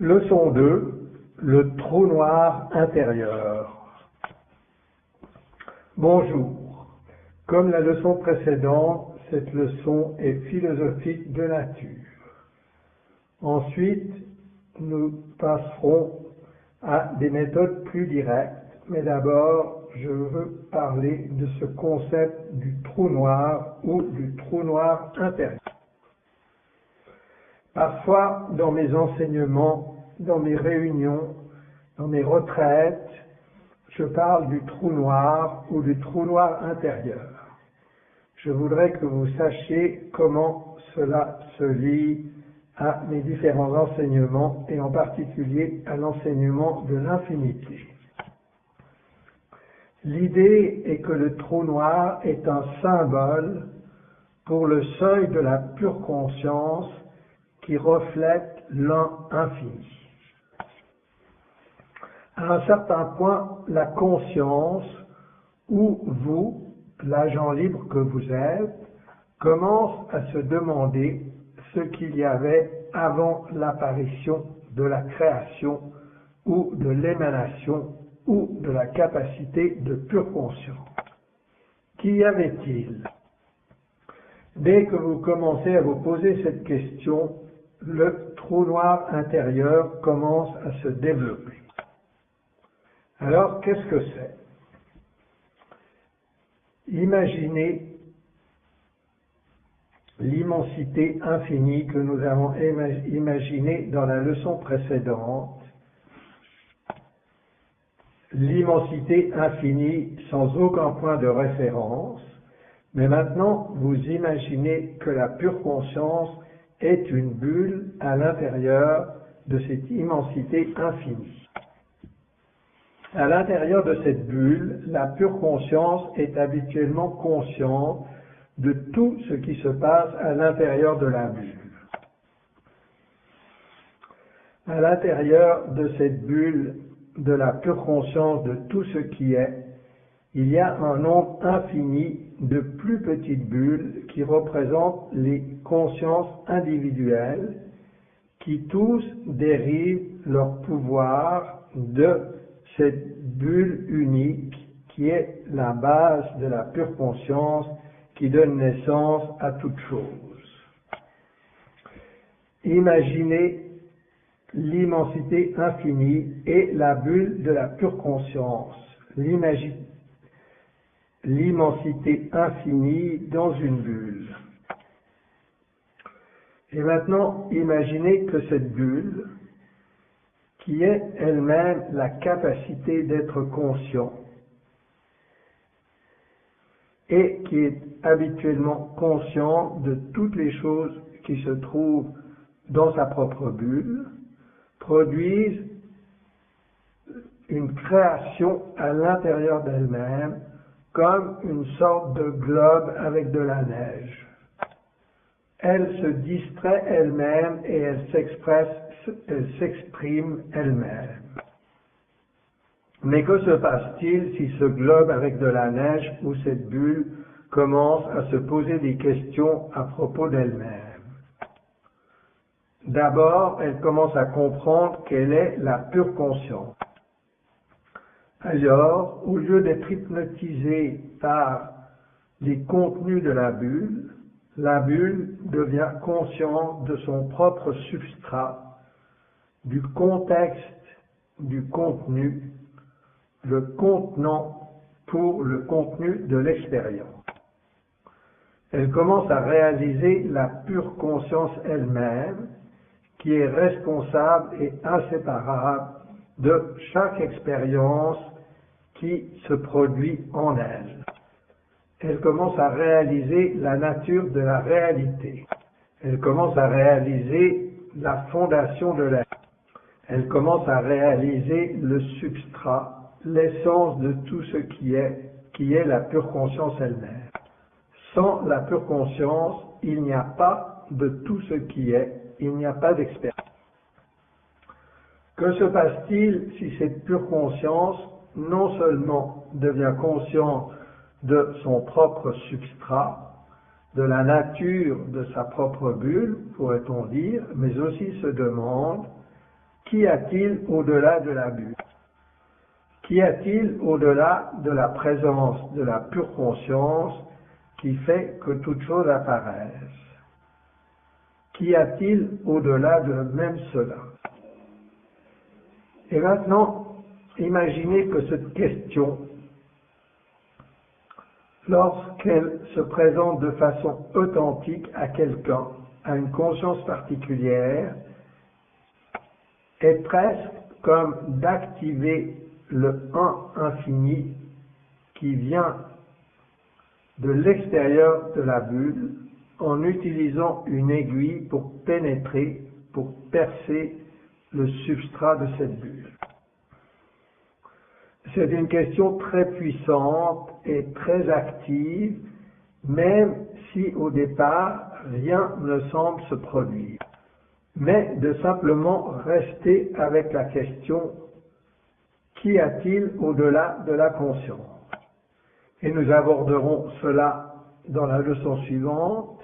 Leçon 2, le trou noir intérieur. Bonjour. Comme la leçon précédente, cette leçon est philosophique de nature. Ensuite, nous passerons à des méthodes plus directes, mais d'abord, je veux parler de ce concept du trou noir ou du trou noir intérieur. Parfois, dans mes enseignements, dans mes réunions, dans mes retraites, je parle du trou noir ou du trou noir intérieur. Je voudrais que vous sachiez comment cela se lie à mes différents enseignements et en particulier à l'enseignement de l'infinité. L'idée est que le trou noir est un symbole pour le seuil de la pure conscience qui reflète l'un infini. À un certain point, la conscience, ou vous, l'agent libre que vous êtes, commence à se demander ce qu'il y avait avant l'apparition de la création ou de l'émanation ou de la capacité de pure conscience. Qu'y avait-il? Dès que vous commencez à vous poser cette question, le trou noir intérieur commence à se développer. Alors, qu'est-ce que c'est? Imaginez l'immensité infinie que nous avons imaginée dans la leçon précédente. L'immensité infinie sans aucun point de référence, mais maintenant vous imaginez que la pure conscience est une bulle à l'intérieur de cette immensité infinie. À l'intérieur de cette bulle, la pure conscience est habituellement consciente de tout ce qui se passe à l'intérieur de la bulle. À l'intérieur de cette bulle de la pure conscience de tout ce qui est, il y a un nombre infini de plus petites bulles qui représentent les consciences individuelles qui tous dérivent leur pouvoir de cette bulle unique qui est la base de la pure conscience qui donne naissance à toute chose. Imaginez l'immensité infinie et la bulle de la pure conscience. L'immensité infinie dans une bulle. Et maintenant, imaginez que cette bulle, qui est elle-même la capacité d'être conscient, et qui est habituellement conscient de toutes les choses qui se trouvent dans sa propre bulle, produise une création à l'intérieur d'elle-même, comme une sorte de globe avec de la neige. Elle se distrait elle-même et elle s'exprime elle-même. Mais que se passe-t-il si ce globe avec de la neige ou cette bulle commence à se poser des questions à propos d'elle-même? D'abord, elle commence à comprendre qu'elle est la pure conscience. Alors, au lieu d'être hypnotisée par les contenus de la bulle devient consciente de son propre substrat, du contexte, du contenu, le contenant pour le contenu de l'expérience. Elle commence à réaliser la pure conscience elle-même, qui est responsable et inséparable de chaque expérience qui se produit en elle. Elle commence à réaliser la nature de la réalité. Elle commence à réaliser la fondation de l'être. Elle commence à réaliser le substrat, l'essence de tout ce qui est la pure conscience elle-même. Sans la pure conscience, il n'y a pas de tout ce qui est, il n'y a pas d'expérience. Que se passe-t-il si cette pure conscience non seulement devient consciente de son propre substrat, de la nature de sa propre bulle, pourrait-on dire, mais aussi se demande Qu'y a-t-il au-delà de la bulle? Qu'y a-t-il au-delà de la présence de la pure conscience qui fait que toute chose apparaisse? Qu'y a-t-il au-delà de même cela? Et maintenant, imaginez que cette question, lorsqu'elle se présente de façon authentique à quelqu'un, à une conscience particulière, est presque comme d'activer le un infini qui vient de l'extérieur de la bulle en utilisant une aiguille pour pénétrer, pour percer le substrat de cette bulle. C'est une question très puissante et très active, même si au départ rien ne semble se produire, mais de simplement rester avec la question « Qu'y a-t-il au-delà de la conscience ?» Et nous aborderons cela dans la leçon suivante.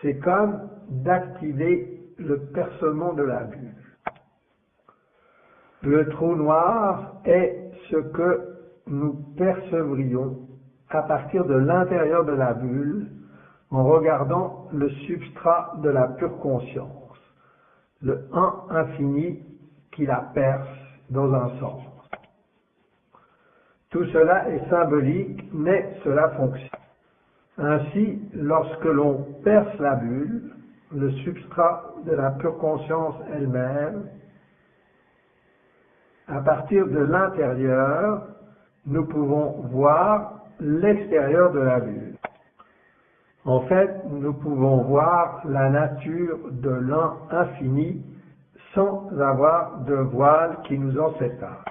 C'est comme d'activer le percement de la bulle. Le trou noir est ce que nous percevrions à partir de l'intérieur de la bulle en regardant le substrat de la pure conscience, le un infini qui la perce dans un sens. Tout cela est symbolique, mais cela fonctionne. Ainsi, lorsque l'on perce la bulle, le substrat de la pure conscience elle-même, à partir de l'intérieur, nous pouvons voir l'extérieur de la bulle. En fait, nous pouvons voir la nature de l'un infini sans avoir de voile qui nous en sépare.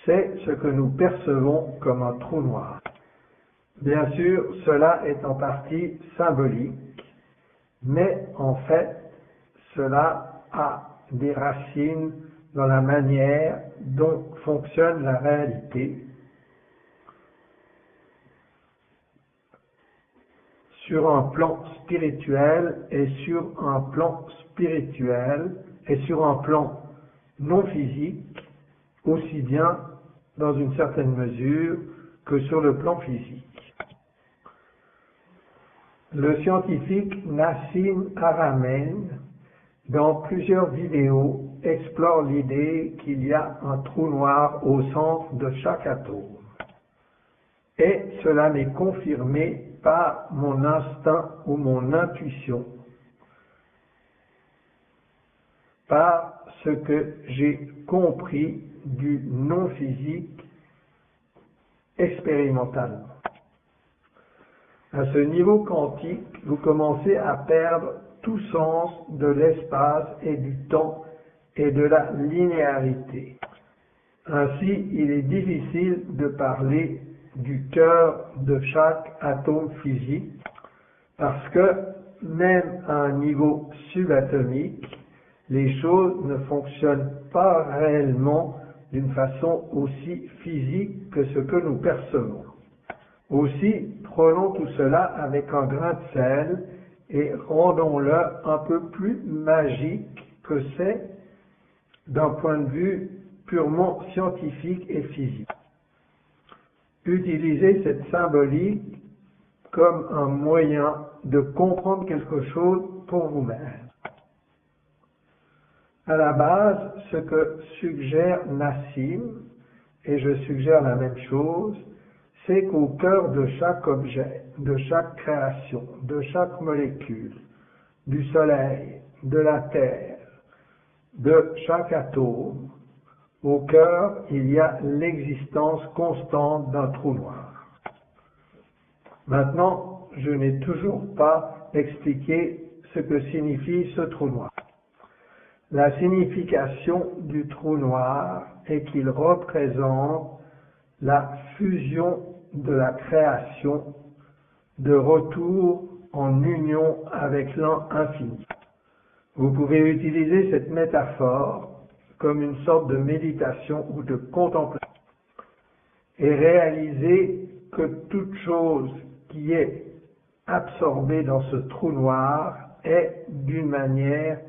C'est ce que nous percevons comme un trou noir. Bien sûr, cela est en partie symbolique, mais en fait, cela a des racines dans la manière dont fonctionne la réalité sur un plan spirituel et sur un plan non physique, aussi bien dans une certaine mesure que sur le plan physique. Le scientifique Nassim Haramein, dans plusieurs vidéos, explore l'idée qu'il y a un trou noir au centre de chaque atome. Et cela m'est confirmé par mon instinct ou mon intuition, par ce que j'ai compris du non-physique expérimentalement. À ce niveau quantique, vous commencez à perdre tout sens de l'espace et du temps et de la linéarité. Ainsi, il est difficile de parler du cœur de chaque atome physique parce que même à un niveau subatomique, les choses ne fonctionnent pas réellement d'une façon aussi physique que ce que nous percevons. Aussi, prenons tout cela avec un grain de sel et rendons-le un peu plus magique que c'est d'un point de vue purement scientifique et physique. Utilisez cette symbolique comme un moyen de comprendre quelque chose pour vous-même. À la base, ce que suggère Nassim, et je suggère la même chose, c'est qu'au cœur de chaque objet, de chaque création, de chaque molécule, du soleil, de la terre, de chaque atome, au cœur, il y a l'existence constante d'un trou noir. Maintenant, je n'ai toujours pas expliqué ce que signifie ce trou noir. La signification du trou noir est qu'il représente la fusion de la création, de retour en union avec l'un infini. Vous pouvez utiliser cette métaphore comme une sorte de méditation ou de contemplation et réaliser que toute chose qui est absorbée dans ce trou noir est d'une manière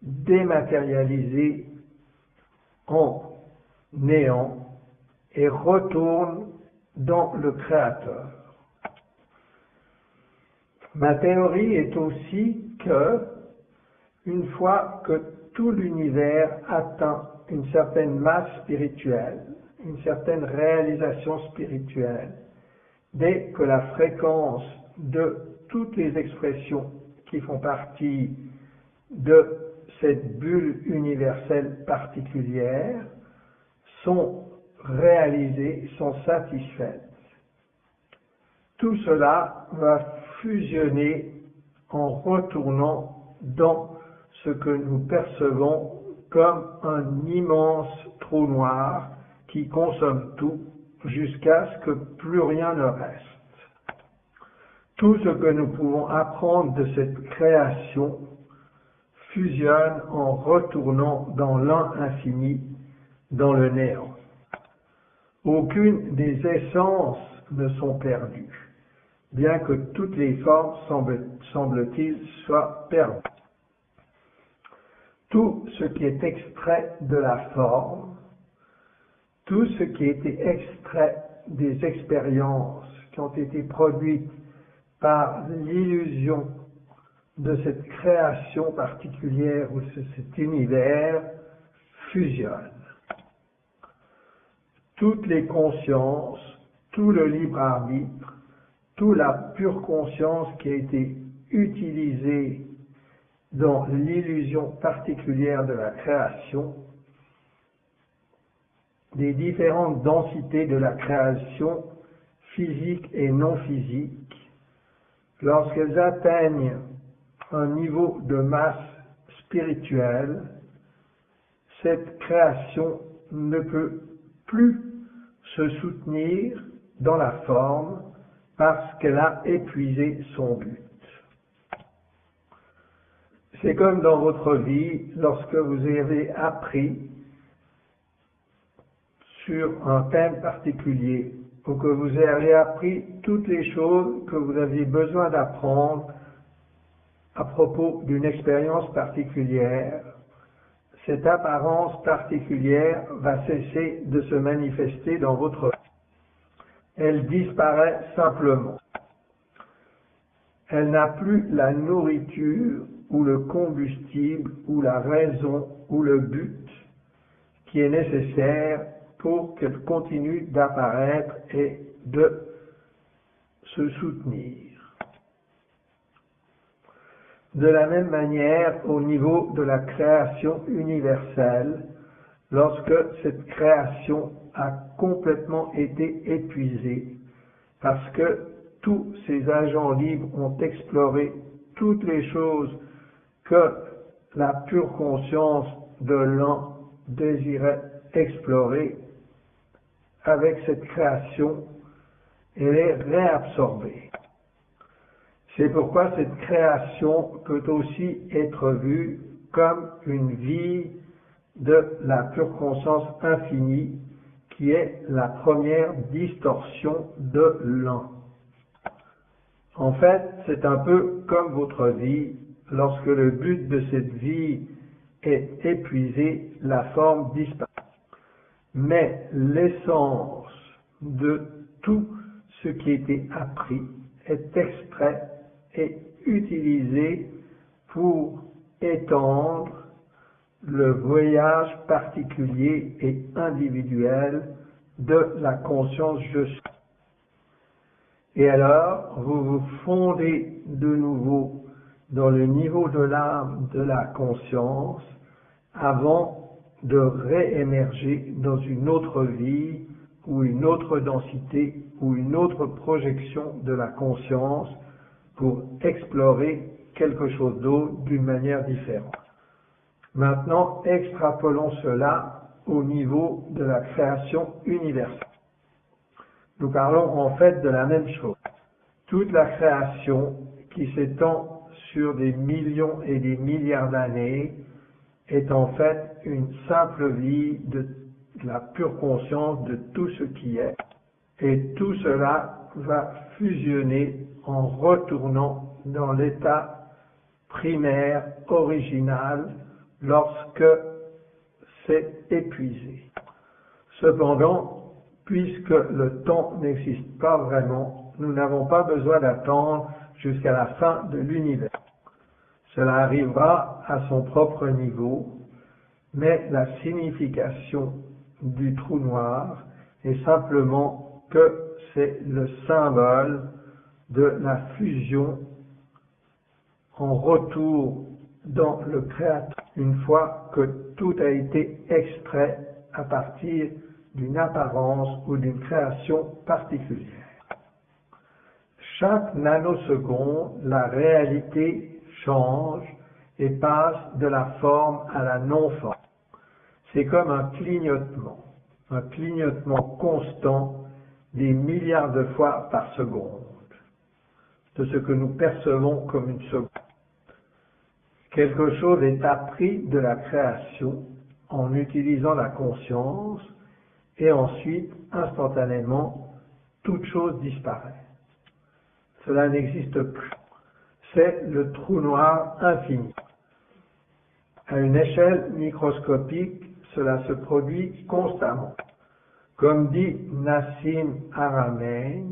dématérialisée en néant et retourne dans le Créateur. Ma théorie est aussi que, une fois que tout l'univers atteint une certaine masse spirituelle, une certaine réalisation spirituelle, dès que la fréquence de toutes les expressions qui font partie de cette bulle universelle particulière sont réalisées, sont satisfaites, tout cela va fusionner en retournant dans ce que nous percevons comme un immense trou noir qui consomme tout jusqu'à ce que plus rien ne reste. Tout ce que nous pouvons apprendre de cette création fusionne en retournant dans l'un infini, dans le néant. Aucune des essences ne sont perdues, bien que toutes les formes, semble-t-il, soient perdues. Tout ce qui est extrait de la forme, tout ce qui a été extrait des expériences qui ont été produites par l'illusion de cette création particulière ou de cet univers fusionne. Toutes les consciences, tout le libre arbitre, toute la pure conscience qui a été utilisée dans l'illusion particulière de la création, des différentes densités de la création, physique et non physique, lorsqu'elles atteignent un niveau de masse spirituelle, cette création ne peut plus se soutenir dans la forme parce qu'elle a épuisé son but. C'est comme dans votre vie, lorsque vous avez appris sur un thème particulier, ou que vous avez appris toutes les choses que vous aviez besoin d'apprendre à propos d'une expérience particulière, cette apparence particulière va cesser de se manifester dans votre vie. Elle disparaît simplement. Elle n'a plus la nourriture ou le combustible ou la raison ou le but qui est nécessaire pour qu'elle continue d'apparaître et de se soutenir. De la même manière, au niveau de la création universelle, lorsque cette création a complètement été épuisée, parce que tous ces agents libres ont exploré toutes les choses que la pure conscience de l'un désirait explorer, avec cette création, elle est réabsorbée. C'est pourquoi cette création peut aussi être vue comme une vie de la pure conscience infinie, qui est la première distorsion de l'un. En fait, c'est un peu comme votre vie, lorsque le but de cette vie est épuisé, la forme disparaît. Mais l'essence de tout ce qui a été appris est extrait et utilisé pour étendre le voyage particulier et individuel de la conscience je suis. Et alors, vous vous fondez de nouveau dans le niveau de l'âme de la conscience avant de réémerger dans une autre vie ou une autre densité ou une autre projection de la conscience pour explorer quelque chose d'autre d'une manière différente. Maintenant, extrapolons cela au niveau de la création universelle. Nous parlons en fait de la même chose. Toute la création qui s'étend sur des millions et des milliards d'années est en fait une simple vie de la pure conscience de tout ce qui est. Et tout cela va fusionner en retournant dans l'état primaire, original, lorsque s'est épuisé. Cependant, puisque le temps n'existe pas vraiment, nous n'avons pas besoin d'attendre jusqu'à la fin de l'univers. Cela arrivera à son propre niveau, mais la signification du trou noir est simplement que c'est le symbole de la fusion en retour dans le Créateur, une fois que tout a été extrait à partir d'une apparence ou d'une création particulière. Chaque nanoseconde, la réalité change et passe de la forme à la non-forme. C'est comme un clignotement constant des milliards de fois par seconde, de ce que nous percevons comme une seconde. Quelque chose est appris de la création en utilisant la conscience et ensuite, instantanément, toute chose disparaît. Cela n'existe plus. C'est le trou noir infini. À une échelle microscopique, cela se produit constamment. Comme dit Nassim Haramein,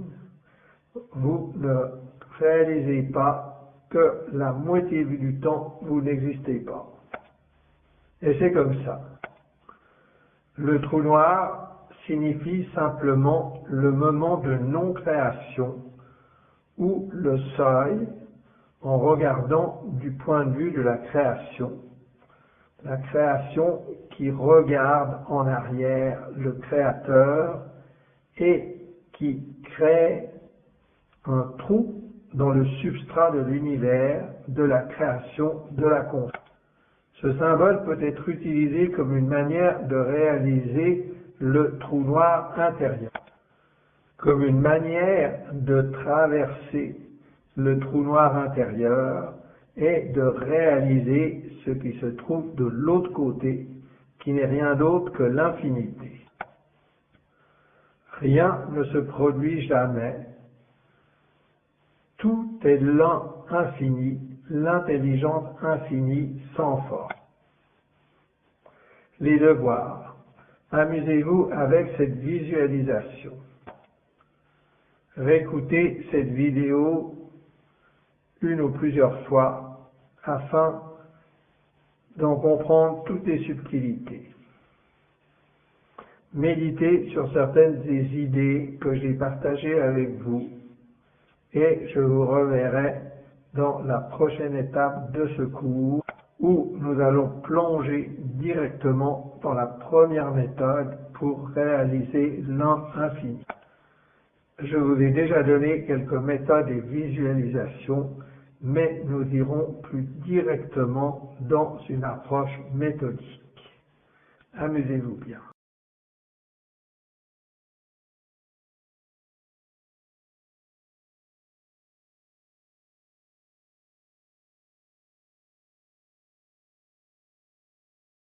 vous ne réalisez pas que la moitié du temps, vous n'existez pas. Et c'est comme ça. Le trou noir signifie simplement le moment de non-création ou le seuil en regardant du point de vue de la création qui regarde en arrière le Créateur et qui crée un trou dans le substrat de l'univers, de la création, de la conscience. Ce symbole peut être utilisé comme une manière de réaliser le trou noir intérieur, comme une manière de traverser le trou noir intérieur et de réaliser ce qui se trouve de l'autre côté, qui n'est rien d'autre que l'infinité. Rien ne se produit jamais. Tout est l'un infini, l'intelligence infinie sans forme. Les devoirs. Amusez-vous avec cette visualisation. Réécoutez cette vidéo une ou plusieurs fois afin d'en comprendre toutes les subtilités. Méditez sur certaines des idées que j'ai partagées avec vous et je vous reverrai dans la prochaine étape de ce cours où nous allons plonger directement dans la première méthode pour réaliser l'un infini. Je vous ai déjà donné quelques méthodes et visualisations, mais nous irons plus directement dans une approche méthodique. Amusez-vous bien.